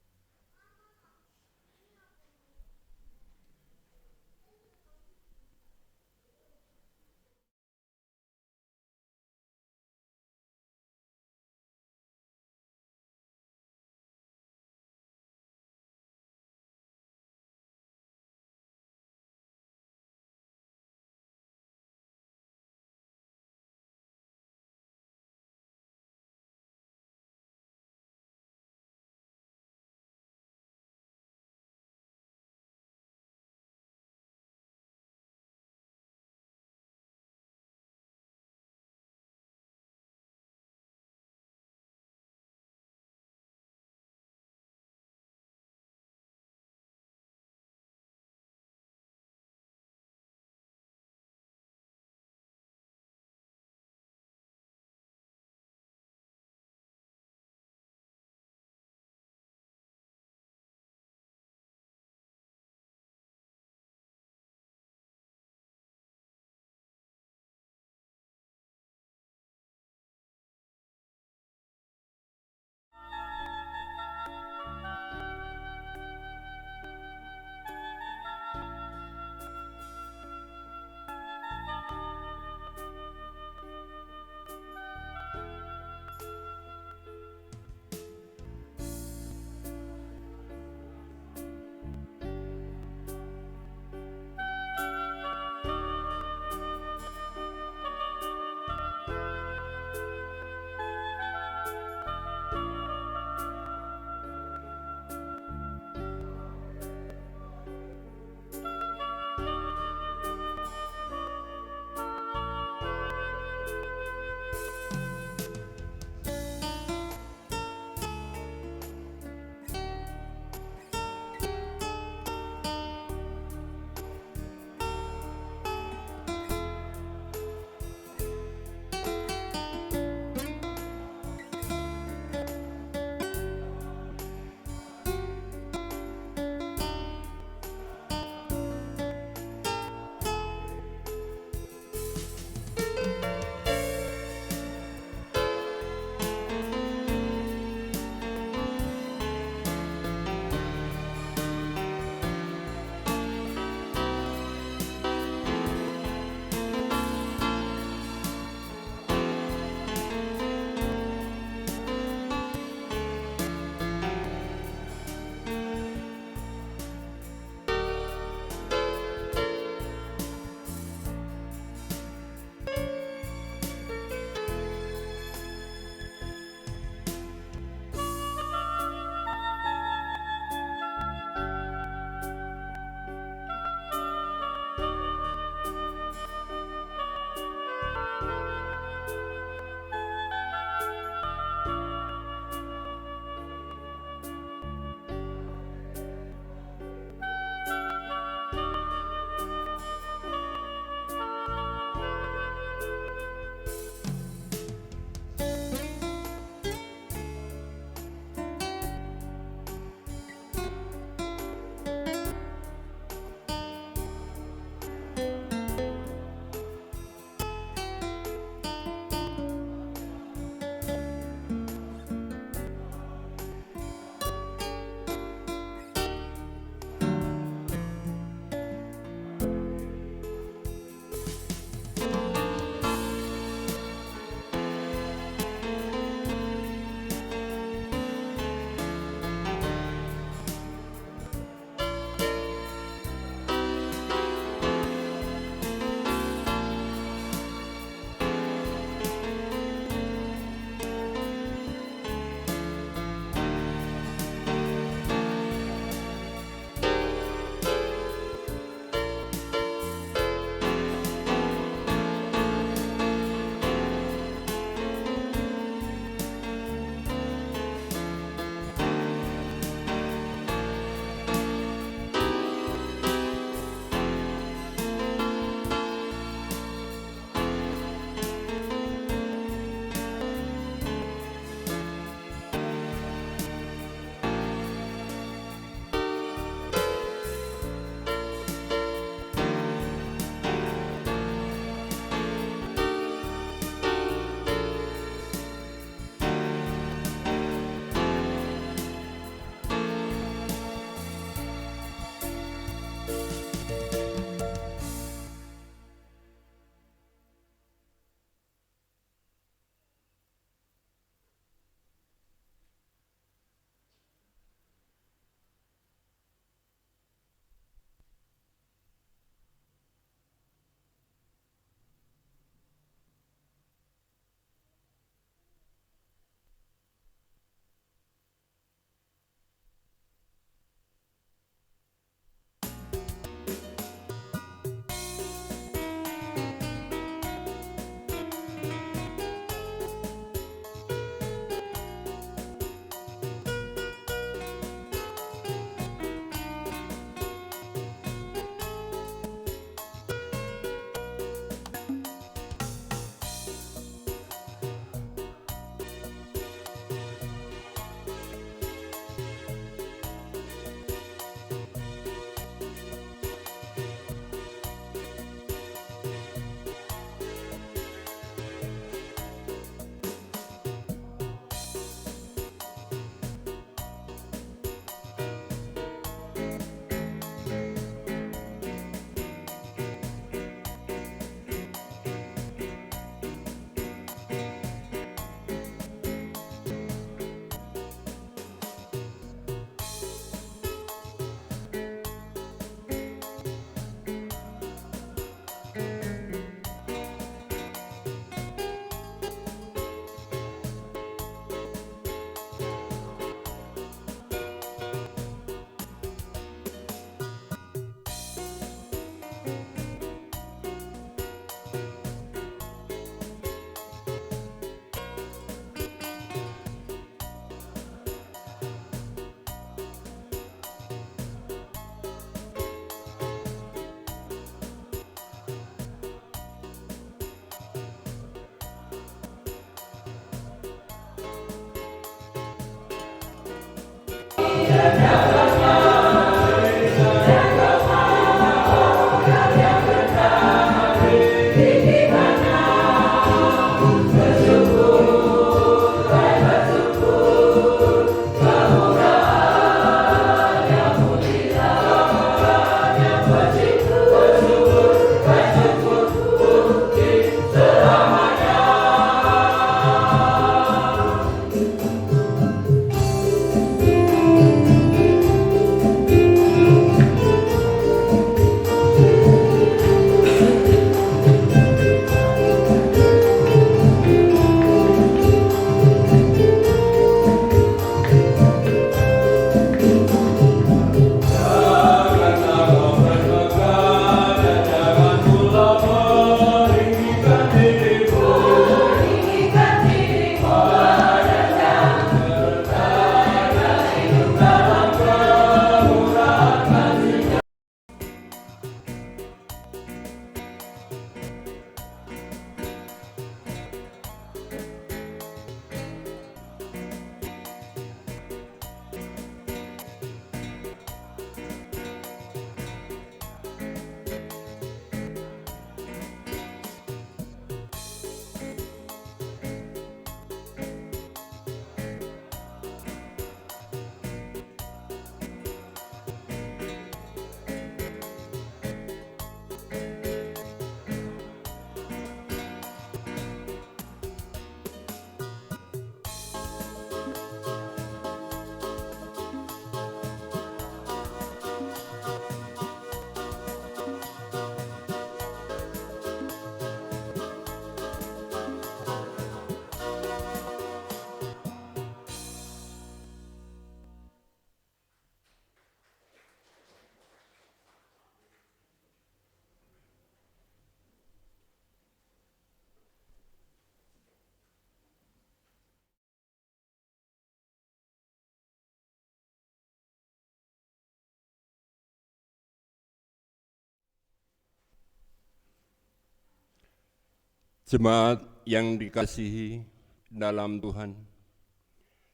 Jemaat yang dikasihi dalam Tuhan,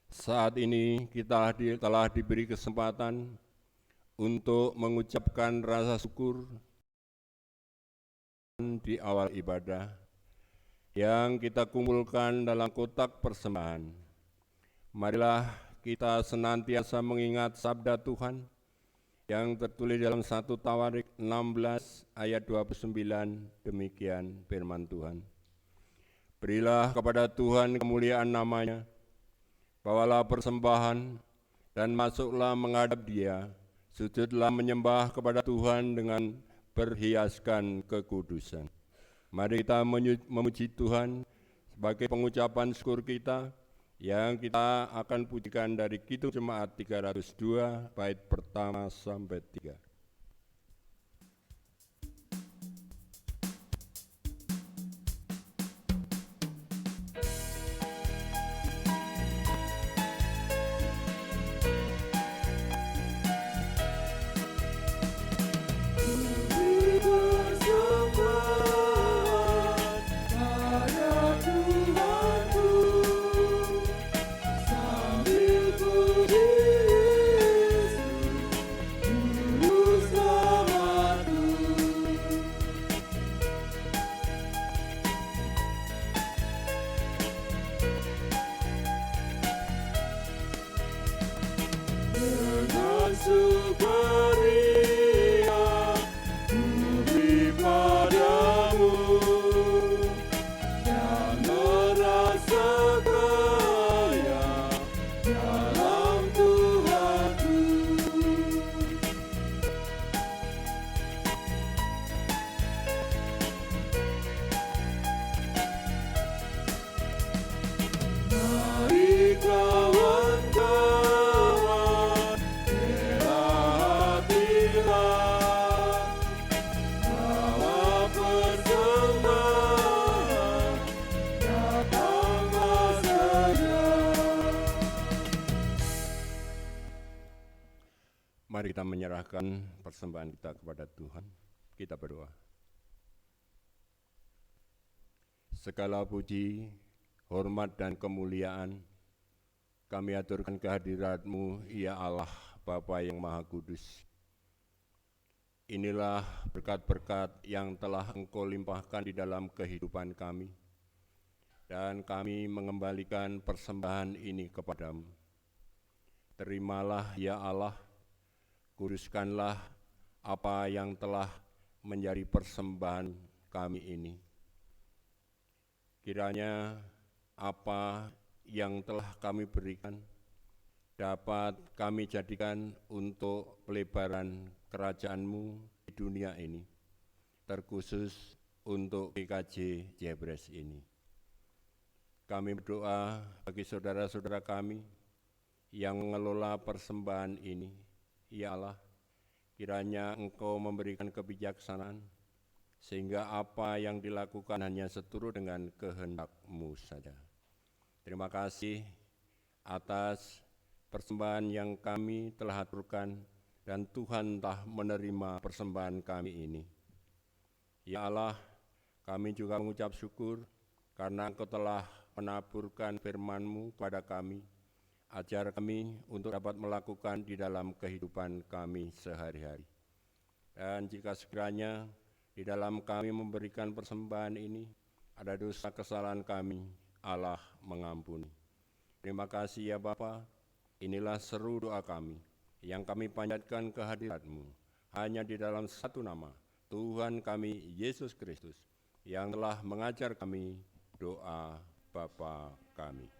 saat ini kita telah diberi kesempatan untuk mengucapkan rasa syukur di awal ibadah yang kita kumpulkan dalam kotak persembahan. Marilah kita senantiasa mengingat sabda Tuhan yang tertulis dalam 1 Tawarik 16 ayat 29, demikian firman Tuhan. Berilah kepada Tuhan kemuliaan namanya, bawalah persembahan dan masuklah menghadap Dia, sujudlah menyembah kepada Tuhan dengan berhiaskan kekudusan. Mari kita memuji Tuhan sebagai pengucapan syukur kita yang kita akan pujikan dari Kidung Jemaat 302 bait pertama sampai 3. Mari kita menyerahkan persembahan kita kepada Tuhan. Kita berdoa. Segala puji, hormat dan kemuliaan kami aturkan kehadirat-Mu, ya Allah Bapa yang Maha Kudus. Inilah berkat-berkat yang telah Engkau limpahkan di dalam kehidupan kami, dan kami mengembalikan persembahan ini kepadamu. Terimalah ya Allah, kuduskanlah apa yang telah menjadi persembahan kami ini. Kiranya apa yang telah kami berikan dapat kami jadikan untuk pelebaran kerajaan-Mu di dunia ini, terkhusus untuk GKJ Jebres ini. Kami berdoa bagi saudara-saudara kami yang mengelola persembahan ini. Ya Allah, kiranya Engkau memberikan kebijaksanaan, sehingga apa yang dilakukan hanya seturut dengan kehendak-Mu saja. Terima kasih atas persembahan yang kami telah aturkan, dan Tuhan telah menerima persembahan kami ini. Ya Allah, kami juga mengucap syukur karena Engkau telah menaburkan firman-Mu kepada kami. Ajar kami untuk dapat melakukan di dalam kehidupan kami sehari-hari. Dan jika sekiranya di dalam kami memberikan persembahan ini ada dosa kesalahan kami, Allah mengampuni. Terima kasih ya Bapa. Inilah seru doa kami yang kami panjatkan ke hadirat-Mu hanya di dalam satu nama, Tuhan kami Yesus Kristus, yang telah mengajar kami doa Bapa kami.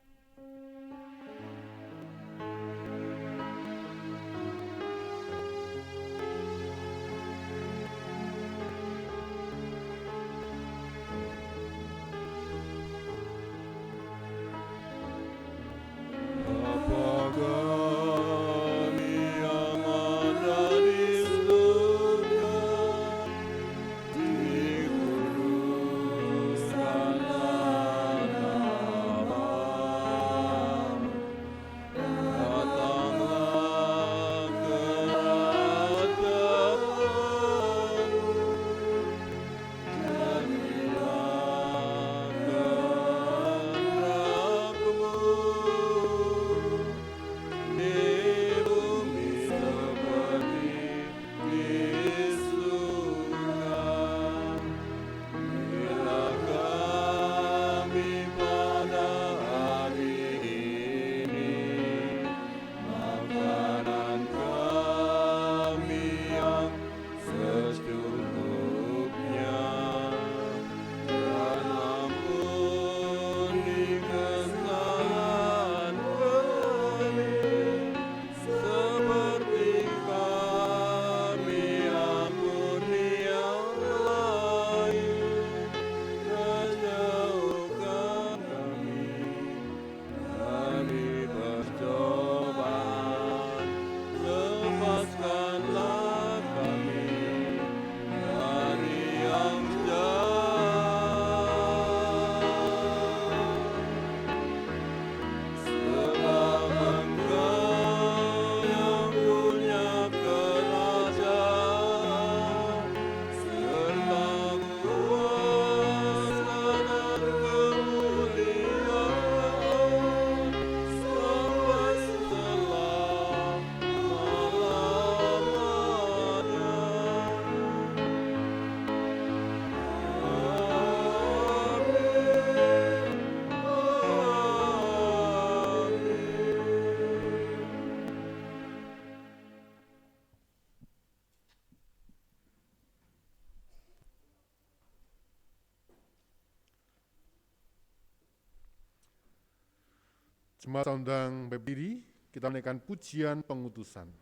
Kata Jemaat undang berdiri, kita menaikkan pujian pengutusan.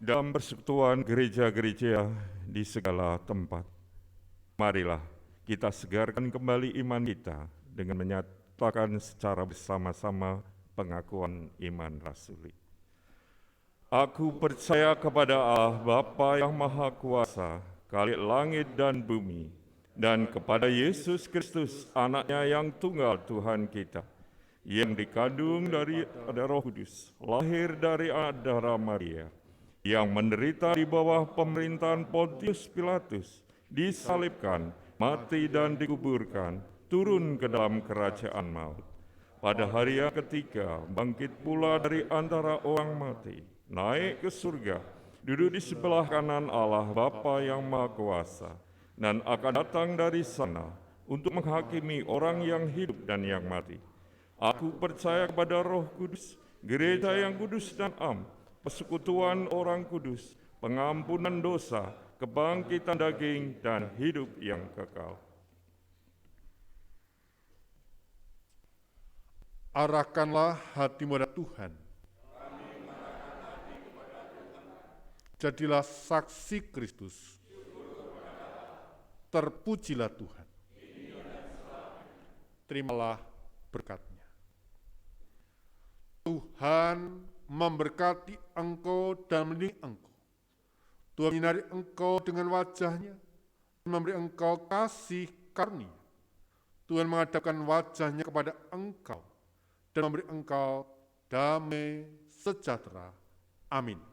Dalam persekutuan gereja-gereja di segala tempat, marilah kita segarkan kembali iman kita dengan menyatakan secara bersama-sama pengakuan iman rasuli. Aku percaya kepada Allah Bapa yang Maha Kuasa, Khalik langit dan bumi, dan kepada Yesus Kristus, Anaknya yang tunggal Tuhan kita, yang dikandung dari Roh Kudus, lahir dari anak darah Maria, yang menderita di bawah pemerintahan Pontius Pilatus, disalibkan, mati dan dikuburkan, turun ke dalam kerajaan maut. Pada hari yang ketiga, bangkit pula dari antara orang mati, naik ke surga, duduk di sebelah kanan Allah Bapa yang Maha Kuasa, dan akan datang dari sana untuk menghakimi orang yang hidup dan yang mati. Aku percaya kepada Roh Kudus, gereja yang kudus dan am, persekutuan orang kudus, pengampunan dosa, kebangkitan daging, dan hidup yang kekal. Arahkanlah hatimu pada Tuhan. Jadilah saksi Kristus. Terpujilah Tuhan. Terimalah berkat-Nya. Tuhan memberkati engkau dan melindungi engkau. Tuhan menyinari engkau dengan wajah-Nya, memberi engkau kasih karunia. Tuhan menghadapkan wajah-Nya kepada engkau dan memberi engkau damai sejahtera. Amin.